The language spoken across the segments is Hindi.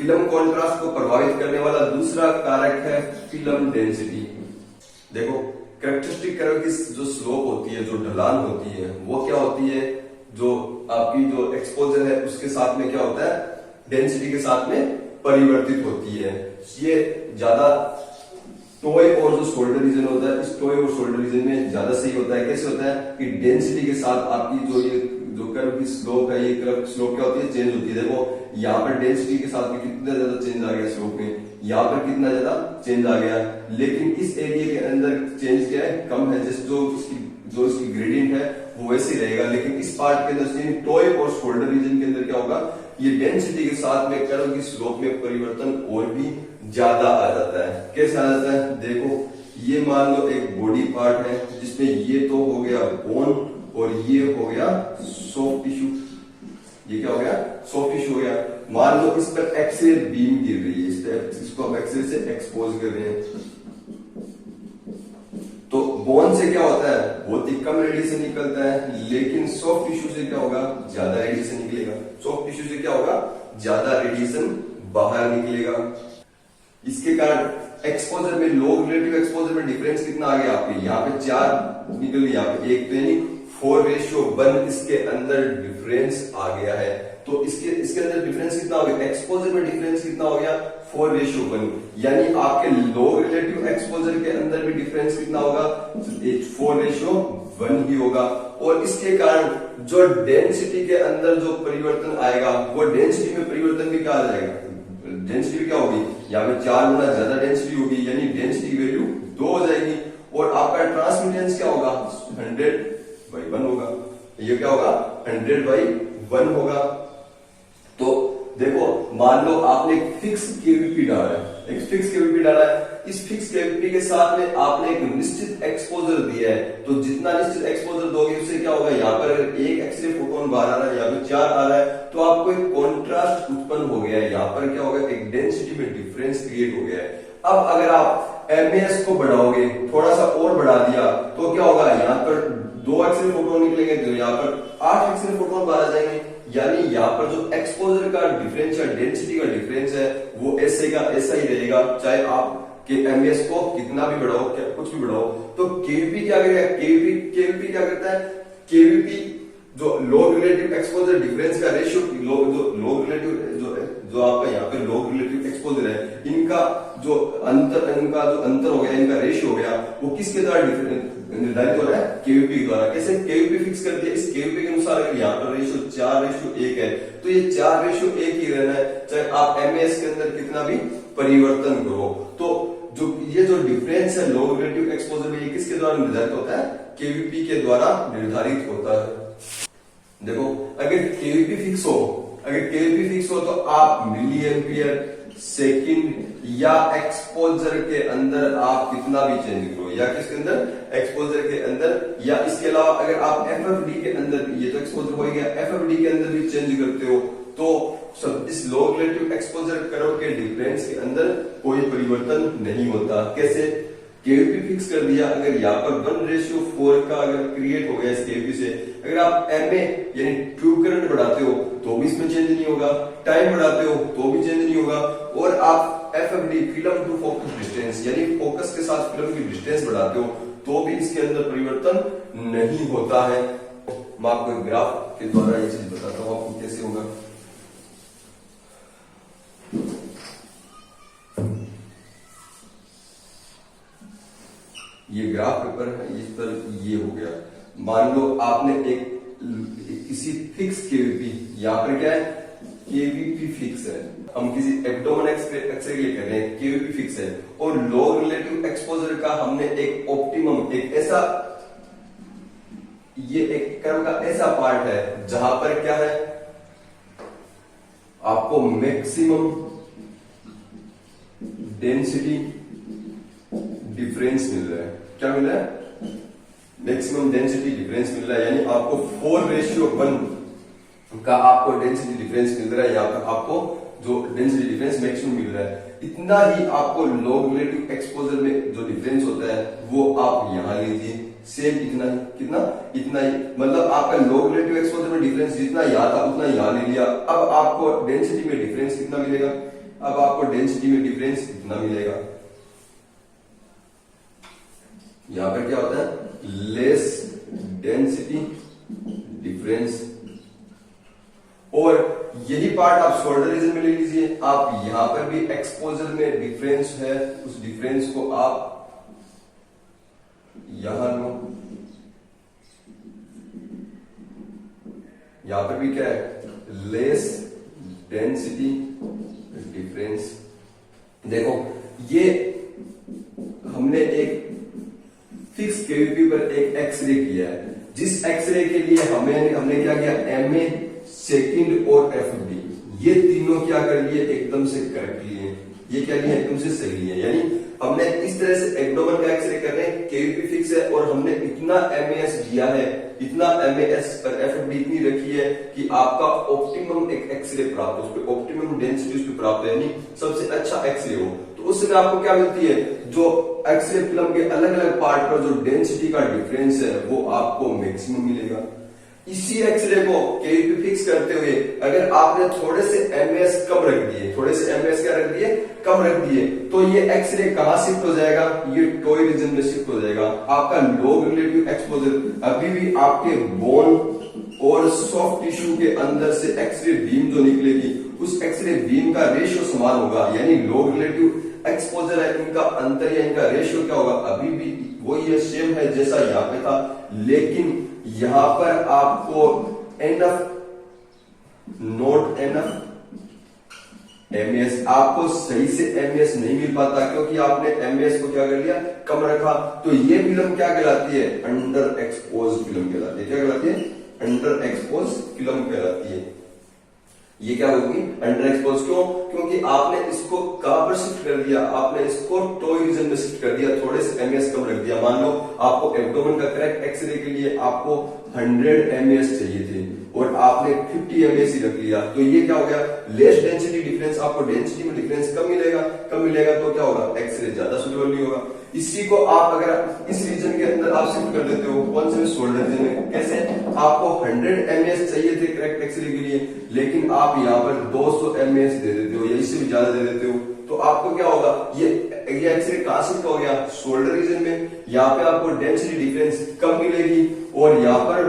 फिल्म कॉन्ट्रास्ट को प्रभावित करने वाला दूसरा कारक है फिल्म डेंसिटी। देखो कैरेक्टरिस्टिक कर्व की जो स्लोप होती है, जो ढलान होती है, वो क्या होती है, जो आपकी जो एक्सपोजर है उसके साथ में क्या होता है, डेंसिटी के साथ में परिवर्तित होती है। ये ज्यादा टोय और जो शोल्डर रीजन होता है, इस टोय और शोल्डर रीजन में ज्यादा सही होता है। कैसे होता है कि डेंसिटी के साथ आपकी जो ये जो कर्व की स्लोप है, ये कर्व स्लोप क्या होती है, चेंज होती है। देखो यहाँ पर डेंसिटी के साथ में कितना ज्यादा चेंज आ गया स्लोप में, यहाँ पर कितना ज्यादा चेंज आ गया, लेकिन इस एरिया के अंदर चेंज क्या है, कम है। जैसे जो इसकी ग्रेडियंट है वो वैसे ही रहेगा, लेकिन इस पार्ट के अंदर टोय और शोल्डर रीजन के अंदर क्या होगा, ये डेंसिटी के साथ में कर्व की स्लोप में परिवर्तन और भी ज्यादा आ जाता है। कैसे आ जाता है, देखो ये मान लो एक बॉडी पार्ट है जिसमें ये तो हो गया बोन और ये हो गया सॉफ्ट टिश्यू। ये क्या हो गया, सॉफ्ट टिश्यू हो गया। मान लो इस पर एक्सरे बीम गिर रही है, इस पर इसको हम एक्सरे से एक्सपोज कर रहे हैं, तो बोन से क्या होता है, बहुत ही कम रेडिएशन निकलता है, लेकिन सॉफ्ट टिश्यू से क्या होगा, ज्यादा रेडिएशन निकलेगा। सॉफ्ट टिश्यू से क्या होगा, ज्यादा रेडिएशन बाहर निकलेगा। इसके कारण एक्सपोजर में, लोग रिलेटिव एक्सपोजर में डिफरेंस कितना आ गया आपके, यहाँ पे 4 निकल गया, यहाँ पे 1 तो यानी 4:1 इसके अंदर डिफरेंस आ गया है। तो इसके अंदर डिफरेंस कितना हो गया, एक्सपोजर में डिफरेंस कितना हो गया, 4:1, यानी आपके लोग रिलेटिव एक्सपोजर के अंदर भी डिफरेंस कितना होगा, 4:1 ही होगा। और इसके कारण जो डेंसिटी के अंदर जो परिवर्तन आएगा, वो डेंसिटी में परिवर्तन भी क्या आ जाएगा, डेंसिटी क्या होगी, यहाँ पे 4 गुना ज्यादा डेंसिटी होगी, यानी डेंसिटी की वैल्यू 2 हो जाएगी। और आपका ट्रांसमिटेंस क्या होगा, 100/1 होगा। ये क्या होगा, 100/1 होगा। तो देखो मान लो आपने एक फिक्स केवीपी डाला है, एक फिक्स केवीपी डाला है, इस फिक्स केवीपी के साथ में आपने एक निश्चित एक्सपोजर दिया है, तो जितना निश्चित एक्सपोजर दोगे उससे क्या होगा, यहाँ पर अगर एक एक्सरे फोटोन बाहर आ रहा है, यहाँ पे 4 आ रहा है, तो आपको एक कॉन्ट्रास्ट उत्पन्न हो गया है। यहाँ पर क्या होगा, एक डेंसिटी में डिफरेंस क्रिएट हो गया है। अब अगर आप एमएस को बढ़ाओगे, थोड़ा सा और बढ़ा दिया, तो क्या होगा, यहाँ पर 2 एक्सरे फोटोन निकलेंगे, तो यहाँ पर 8 एक्सरे फोटोन बाहर आ जाएंगे। यानी यहाँ पर जो एक्सपोजर का डिफरेंस या डेंसिटी का डिफरेंस है वो ऐसे का ऐसा ही रहेगा, चाहे आप के एमएस को कितना भी बढ़ाओ, क्या कुछ भी बढ़ाओ। तो केवीपी क्या करेगा, केवीपी क्या करता है, केवीपी जो लोग रिलेटिव एक्सपोजर डिफरेंस का रेशियो, लोग रिलेटिव जो आपका यहाँ पे लोग रिलेटिव एक्सपोजर है, इनका जो अंतर हो गया, इनका रेशियो हो गया, वो किसके द्वारा निर्धारित हो रहा है, केवीपी द्वारा। कैसे, केवीपी फिक्स कर दिया, इस केवीपी के अनुसार अगर यहाँ पर रेशियो 4:1 है, तो ये 4:1 ही रहना है, चाहे आप एमएस के अंदर कितना भी परिवर्तन करो। तो ये जो डिफरेंस है लोग रिलेटिव एक्सपोजर में, ये किसके द्वारा निर्धारित होता है, केवीपी के द्वारा निर्धारित होता है। देखो अगर केवीपी फिक्स हो तो आप मिली एम्पियर सेकंड या एक्सपोजर के अंदर आप कितना भी चेंज करो, या किसके अंदर, एक्सपोजर के अंदर, या इसके अलावा अगर आप एफएफडी के अंदर, ये तो एक्सपोजर हो गया, एफएफडी के अंदर भी चेंज करते हो, तो सब इस लोग रिलेटिव एक्सपोजर कर्व के डिफरेंस के अंदर कोई परिवर्तन नहीं होता। कैसे, केवीपी फिक्स कर दिया, अगर यहाँ पर 1:4 का अगर क्रिएट हो गया इस केवीपी से, अगर आप एमए यानी ट्यूब करंट बढ़ाते हो तो भी इसमें चेंज नहीं होगा, टाइम बढ़ाते हो तो भी चेंज नहीं होगा, और आप FFD film to focus distance यानी फोकस के साथ फिल्म की डिस्टेंस बढ़ाते हो तो भी इसके अंदर परिवर्तन नहीं होता है। मैं आपको ग्राफ के द्वारा ये चीज बताता हूँ आपको कैसे होगा। ये ग्राफ पेपर है, इस पर ये हो गया, मान लो आपने एक किसी फिक्स केवीपी, यहाँ पर क्या है, केवीपी फिक्स है, हम किसी एब्डोमेन एक्सरे के लिए कर रहे हैं, केवीपी फिक्स है, और लोग रिलेटिव एक्सपोजर का हमने एक ऑप्टिमम, एक ऐसा, ये एक कर्व का ऐसा पार्ट है जहां पर क्या है, आपको मैक्सिमम डेंसिटी डिफरेंस मिल रहा है। क्या मिल रहा है, मैक्सिमम डेंसिटी डिफरेंस मिल रहा है, यानी आपको 4:1 का आपको डेंसिटी डिफरेंस मिल रहा है, यहाँ पर आपको जो डेंसिटी डिफरेंस मैक्सिमम मिल रहा है। इतना ही आपको लोग रिलेटिव एक्सपोजर में जो डिफरेंस होता है वो आप यहां लीजिए, सेम इतना ही, कितना, इतना ही, मतलब आपका लोग रिलेटिव एक्सपोजर में डिफरेंस जितना यहाँ था उतना यहाँ ले लिया। अब आपको डेंसिटी में डिफरेंस कितना मिलेगा, अब आपको डेंसिटी में डिफरेंस इतना मिलेगा। यहां पर क्या होता है, लेस डेंसिटी डिफरेंस। और यही पार्ट आप शोल्डर रीजन में ले लीजिए। आप यहां पर भी एक्सपोजर में डिफरेंस है, उस डिफरेंस को आप यहां लो। यहां पर भी क्या है, लेस डेंसिटी डिफरेंस। देखो ये हमने एक फिक्स केवीपी पर एक एक्सरे किया है, जिस एक्सरे के लिए हमने क्या किया, एमए, सेकंड और एफडी, ये तीनों क्या कर लिए, एकदम से करेक्ट लिए। ये क्या लिए, एकदम से सही लिए। यानी हमने इस तरह से एब्डोमेन का एक्सरे कर रहे हैं, केवीपी फिक्स है और हमने इतना एमएएस दिया है, इतना एमएएस और एफडी इतनी रखी है कि आपका ऑप्टिमम एक एक्सरे प्राप्त हो, उस पर ऑप्टिमम डेंसिटी उस पर प्राप्त है, यानी सबसे अच्छा एक्सरे हो। तो उससे आपको क्या मिलती है, जो एक्सरे फिल्म के अलग अलग पार्ट पर जो डेंसिटी का डिफरेंस है वो आपको मैक्सिमम मिलेगा। इसी एक्सरे को केवीपी फिक्स करते हुए अगर आपने थोड़े से एमएस कम रख दिए, थोड़े से एमएस क्या रख दिए, कम रख दिए, तो ये एक्सरे कहां शिफ्ट हो जाएगा, ये टॉय रीजन में शिफ्ट हो जाएगा। आपका लॉग रिलेटिव एक्सपोजर अभी भी आपके बोन और सॉफ्ट टिश्यू के अंदर से एक्सरे बीम जो निकलेगी, उस एक्सरे बीम का रेशियो समान होगा। यानी लॉग रिलेटिव एक्सपोजर है, इनका अंतर या इनका रेशियो क्या होगा, अभी भी वही है, सेम है जैसा यहाँ पे था। लेकिन यहां पर आपको एनफ, नॉट एनफ एमएस, आपको सही से एमएस नहीं मिल पाता क्योंकि आपने एमएस को क्या कर लिया, कम रखा। तो ये फिल्म क्या कहलाती है, अंडर एक्सपोज फिल्म कहलाती है। क्या कहलाती है, अंडर एक्सपोज फिल्म कहलाती है। ये क्या होगी, अंडर एक्सपोज। क्यों, क्योंकि आपने इसको कहां पर शिफ्ट कर दिया, आपने इसको टॉय रीजन में शिफ्ट कर दिया, थोड़े से एमएस कम रख दिया। मान लो आपको एब्डोमेन का करेक्ट एक्सरे के लिए आपको 100 एमएस चाहिए थे और आपने 50 एमएस ही रख लिया, तो ये क्या हो गया, लेस डेंसिटी डिफरेंस। आपको डेंसिटी में डिफरेंस कम मिलेगा, तो क्या होगा, एक्सरे ज्यादा सुटेबल नहीं होगा। इसी को आप अगर इस रीजन के अंदर आप शिफ्ट कर देते हो, कौन से, शोल्डर रीजन में। कैसे, आपको 100 एमएस चाहिए थे करेक्ट एक्सरे के लिए, लेकिन आप यहाँ पर 200 एमएस दे देते हो या इससे भी ज्यादा दे देते हो, तो आपको क्या होगा, ये एक्सरे कहां शिफ्ट हो गया, शोल्डर रीजन में। यहाँ पे आपको डेंसिटी डिफरेंस कम मिलेगी और यहाँ पर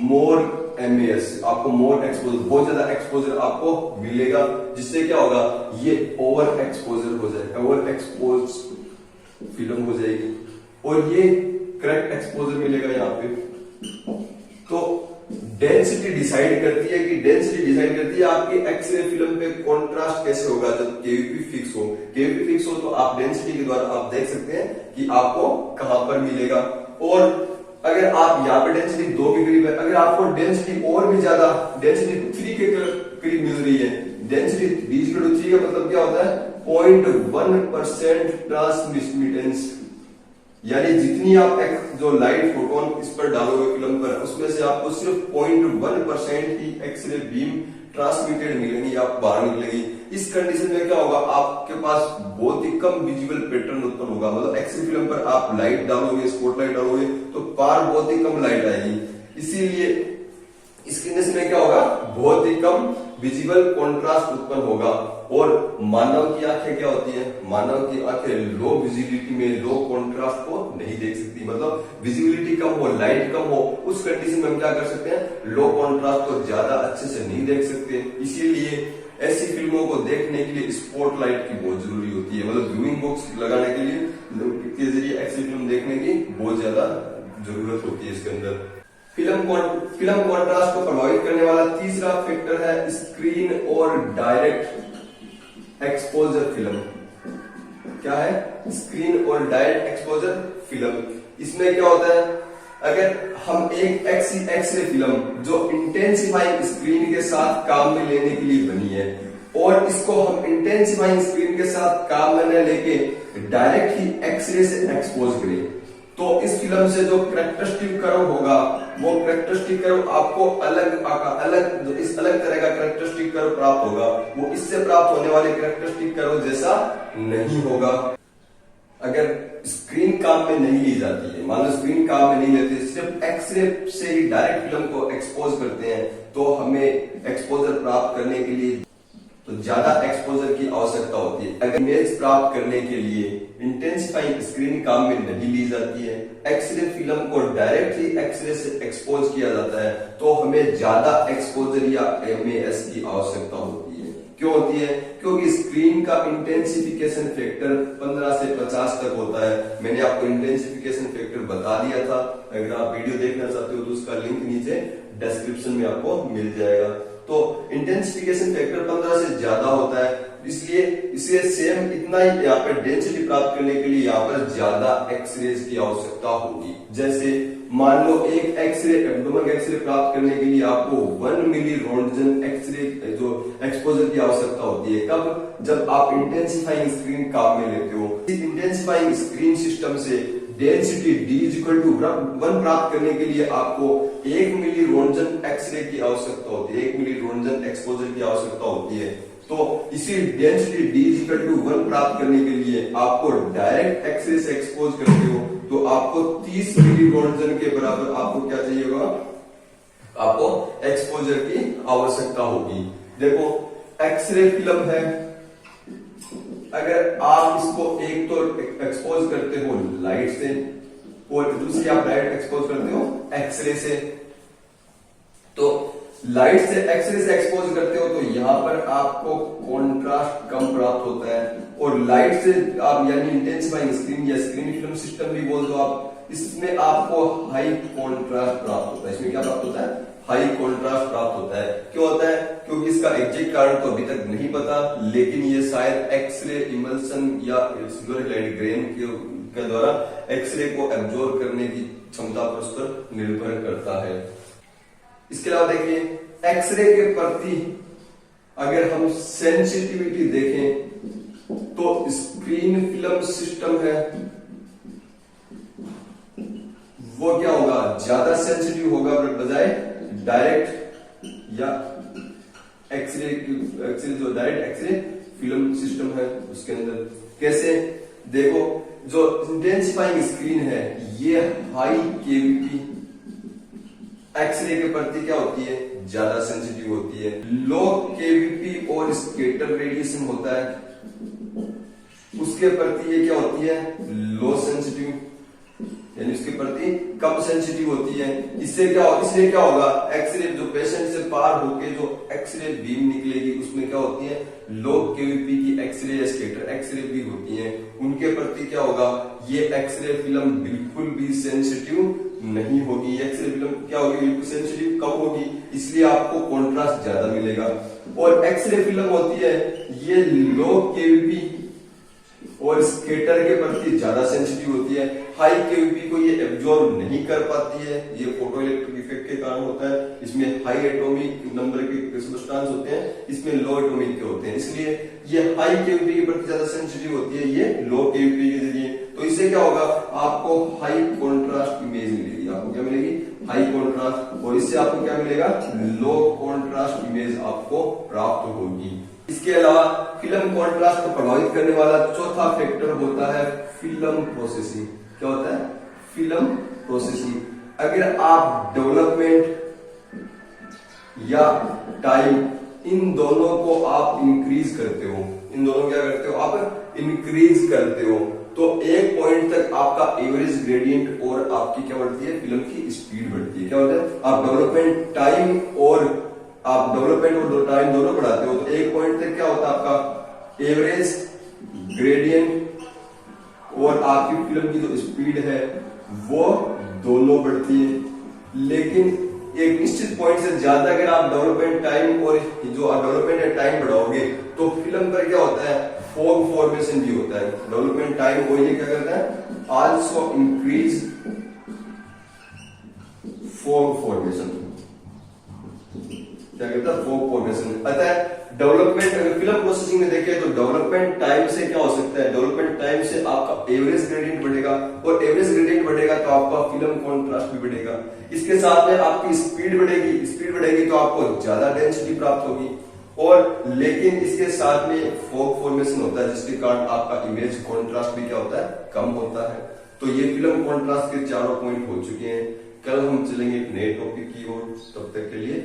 मोर एमएस, आपको मोर एक्सपोजर, बहुत ज्यादा एक्सपोजर आपको मिलेगा, जिससे क्या होगा, ये ओवर एक्सपोजर हो जाएगा, ओवर एक्सपोज फिल्म हो जाएगी और ये करेक्ट एक्सपोजर मिलेगा यहाँ पे। तो डेंसिटी डिसाइड करती है कि डेंसिटी डिसाइड करती है आपके एक्सरे फिल्म पे कॉन्ट्रास्ट कैसे होगा जब केवीपी फिक्स हो। केवीपी फिक्स हो तो आप डेंसिटी के द्वारा आप देख सकते हैं कि आपको कहां पर मिलेगा। और अगर आप यहाँ पे डेंसिटी 2 के करीब है, अगर आपको डेंसिटी और भी ज्यादा, डेंसिटी 3 के करीब मिल रही है, डेंसिटी d/3 का मतलब क्या होता है, 0.1% ट्रांसमिटेंस। यानी जितनी आप जो लाइट फोटोन इस पर डालोगे फिल्म पर, उसमें से आपको सिर्फ 0.1% ही एक्सरे बीम ट्रांसमिटेड मिलेंगी, आप बाहर निकलेगी। इस कंडीशन में क्या होगा, आपके पास बहुत ही कम विजिबल पैटर्न उत्पन्न होगा। मतलब एक्सरे फिल्म पर आप लाइट डालोगे, स्पॉटलाइट डालोगे, तो पार बहुत ही कम लाइट आएगी। इसीलिए इस कंडीशन में क्या होगा, बहुत ही कम विजिबल कॉन्ट्रास्ट उत्पन्न होगा। और मानव की आंखें क्या होती है, मानव की आंखें लो विजिबिलिटी में, लो कॉन्ट्रास्ट को नहीं देख सकती। मतलब विजिबिलिटी कम हो, लाइट कम हो, उस कंडीशन में हम क्या कर सकते हैं, लो कॉन्ट्रास्ट को ज्यादा अच्छे से नहीं देख सकते। इसीलिए ऐसी फिल्मों को देखने के लिए स्पॉटलाइट की बहुत जरूरी होती है। मतलब व्यूइंग बॉक्स लगाने के लिए के जरिए ऐसी फिल्म देखने की बहुत ज्यादा जरूरत होती है इसके अंदर। फिल्म कॉन्ट्रास्ट को प्रभावित करने वाला तीसरा फैक्टर है स्क्रीन और डायरेक्ट एक्सपोजर फिल्म। क्या है, स्क्रीन और डायरेक्ट एक्सपोजर फिल्म। इसमें क्या होता है, अगर हम एक एक्सरे फिल्म जो इंटेंसिफाइंग स्क्रीन के साथ काम में लेने के लिए बनी है, और इसको हम इंटेंसिफाइंग स्क्रीन के साथ काम में न लेके डायरेक्ट ही एक्सरे से एक्सपोज करें, तो इस फिल्म से जो कैरेक्टरिस्टिक कर्व होगा, वो कैरेक्टरिस्टिक कर्व आपको अलग तरह का कैरेक्टरिस्टिक कर्व प्राप्त होगा। वो इससे प्राप्त होने वाले कैरेक्टरिस्टिक कर्व जैसा नहीं होगा। अगर स्क्रीन काम में नहीं ली जाती है, मान लो स्क्रीन काम में नहीं लेते, सिर्फ एक्सरे से ही डायरेक्ट फिल्म को एक्सपोज करते हैं, तो हमें एक्सपोजर प्राप्त करने के लिए तो ज्यादा एक्सपोजर की आवश्यकता होती है। अगर इमेज प्राप्त करने के लिए इंटेंसिफाइंग स्क्रीन काम में नहीं ली जाती है, एक्सरे फिल्म को डायरेक्टली एक्सरे से एक्सपोज किया जाता है, तो हमें ज्यादा एक्सपोजर या एमएएस की आवश्यकता होती है। क्यों होती है? क्योंकि स्क्रीन का इंटेंसिफिकेशन फैक्टर 15 से 50 तक होता है। मैंने आपको इंटेंसिफिकेशन फैक्टर बता दिया था, अगर आप वीडियो देखना चाहते हो तो उसका लिंक नीचे डिस्क्रिप्शन में आपको मिल जाएगा। तो इंटेंसिफिकेशन फैक्टर 15 से ज्यादा होता है, इसलिए इसे सेम इतना ही यहाँ पर डेंसिटी प्राप्त करने के लिए यहाँ पर ज्यादा एक्सरेज की आवश्यकता होगी। जैसे मान लो एक एक्सरे एब्डोमेन एक्सरे प्राप्त करने के लिए आपको 1 मिली रोंटजन एक्सरे जो एक्सपोजर की आवश्यकता होती है। कब? जब आप इंटेंसिफाइंग स्क्रीन काम में लेते हो। इस इंटेंसिफाइंग स्क्रीन सिस्टम से डेंसिटी D = 1 प्राप्त करने के लिए आपको 1 मिली रोंटजन एक्सरे की आवश्यकता होती है, 1 मिली रोंटजन एक्सपोजर की आवश्यकता होती है। तो इसी डेंसिटी D = 1 प्राप्त करने के लिए आपको डायरेक्ट एक्सरे से एक्सपोज करते हो तो आपको 30 मिली रोंटजन के बराबर आपको क्या चाहिए होगा? आपको एक्सपोजर की आवश्यकता होगी। देखो एक्सरे फिल्म है, अगर आप इसको एक तो एक्सपोज करते हो लाइट से और दूसरी आप डायरेक्ट एक्सपोज करते हो एक्सरे से, तो लाइट से एक्सरे से एक्सपोज करते हो तो यहां पर आपको कॉन्ट्रास्ट कम प्राप्त होता है, और लाइट से आप यानी इंटेंसिफाइंग स्क्रीन या स्क्रीन फिल्म सिस्टम भी बोल दो आप, इसमें आपको हाई कॉन्ट्रास्ट प्राप्त होता है। इसमें क्या प्राप्त होता है? हाई कॉन्ट्रास्ट प्राप्त होता है। क्यों होता है? क्योंकि इसका एग्जैक्ट कारण तो अभी तक नहीं पता, लेकिन ये शायद एक्सरे इमल्सन या सिल्वर लाइट ग्रेन के द्वारा एक्सरे को एब्जॉर्ब करने की क्षमता पर उस पर निर्भर करता है। इसके अलावा देखिए एक्सरे के प्रति अगर हम सेंसिटिविटी देखें तो स्क्रीन फिल्म सिस्टम है वो क्या होगा? ज्यादा सेंसिटिव होगा बजाय डायरेक्ट या एक्सरे जो डायरेक्ट एक्सरे फिल्म सिस्टम है उसके अंदर। कैसे? देखो जो इंटेंसिफाइंग स्क्रीन है ये हाई केवीपी एक्सरे के प्रति क्या होती है? ज्यादा सेंसिटिव होती है। लो केवीपी और स्कैटर रेडिएशन होता है उसके प्रति ये क्या होती है? लो सेंसिटिव, यानी उसके प्रति कम सेंसिटिव होती है। इसलिए क्या होगा? एक्सरे जो पेशेंट से पार होके जो एक्सरे बीम निकलेगी उसमें क्या होती है? लो केवीपी की एक्सरे या स्कैटर एक्सरे भी होती हैं, उनके प्रति क्या होगा? ये एक्सरे फिल्म बिल्कुल भी सेंसिटिव नहीं होगी। एक्सरे फिल्म क्या होगी? बिल्कुल सेंसिटिव कम होगी, इसलिए आपको कॉन्ट्रास्ट ज्यादा मिलेगा। और एक्सरे फिल्म होती है ये लो केवीपी और स्कैटर के प्रति ज्यादा सेंसिटिव होती है। हाई केवीपी को ये एब्जॉर्ब नहीं कर पाती है, ये फोटो इलेक्ट्रिक इफेक्ट के कारण होता है। इसमें हाई एटॉमिक नंबर के सब्सटेंस होते हैं, इसमें लो एटॉमिक के होते हैं, इसलिए ये हाई केवीपी के प्रति ज्यादा सेंसिटिव होती है, ये लो केवीपी के जरिए। तो इससे क्या होगा? आपको हाई कॉन्ट्रास्ट इमेज मिलेगी। आपको क्या मिलेगी? High contrast. और इससे आपको क्या मिलेगा? लो कॉन्ट्रास्ट इमेज आपको प्राप्त होगी। इसके अलावा फिल्म कॉन्ट्रास्ट को प्रभावित करने वाला चौथा फैक्टर होता है फिल्म प्रोसेसिंग। क्या होता है? Film processing. अगर आप डेवलपमेंट या टाइम इन दोनों को आप इंक्रीज करते हो, इन दोनों क्या करते हो? आप इंक्रीज करते हो, तो एक पॉइंट तक आपका एवरेज ग्रेडियंट और आपकी क्या बढ़ती है? फिल्म की स्पीड बढ़ती है। क्या होता है? आप डेवलपमेंट टाइम और टाइम दोनों बढ़ाते हो तो एक पॉइंट तक क्या होता है? आपका एवरेज ग्रेडियंट और आपकी फिल्म की जो स्पीड है वो दोनों बढ़ती है। लेकिन एक निश्चित पॉइंट से ज्यादा अगर आप डेवलपमेंट टाइम और जो आप डेवलपमेंट टाइम बढ़ाओगे तो फिल्म पर क्या होता है? फॉग फॉर्मेशन भी होता है। डेवलपमेंट टाइम वो ये क्या करता है? Also increase fog formation. क्या कहता है? Fog formation. अतः डेवलपमेंट अगर फिल्म प्रोसेसिंग में देखें तो डेवलपमेंट टाइम से क्या हो सकता है? डेवलपमेंट टाइम से आपका एवरेज ग्रेडियंट बढ़ेगा, और एवरेज ग्रेडियंट बढ़ेगा तो आपका फिल्म कॉन्ट्रास्ट भी बढ़ेगा। इसके साथ में आपकी स्पीड बढ़ेगी, स्पीड बढ़ेगी तो आपको ज्यादा डेंसिटी प्राप्त होगी, और लेकिन इसके साथ में फॉग फॉर्मेशन होता है जिसके कारण आपका इमेज कॉन्ट्रास्ट भी क्या होता है? कम होता है। तो ये फिल्म कॉन्ट्रास्ट के चारों पॉइंट हो चुके हैं। कल हम चलेंगे एक नए टॉपिक की ओर, तब तक के लिए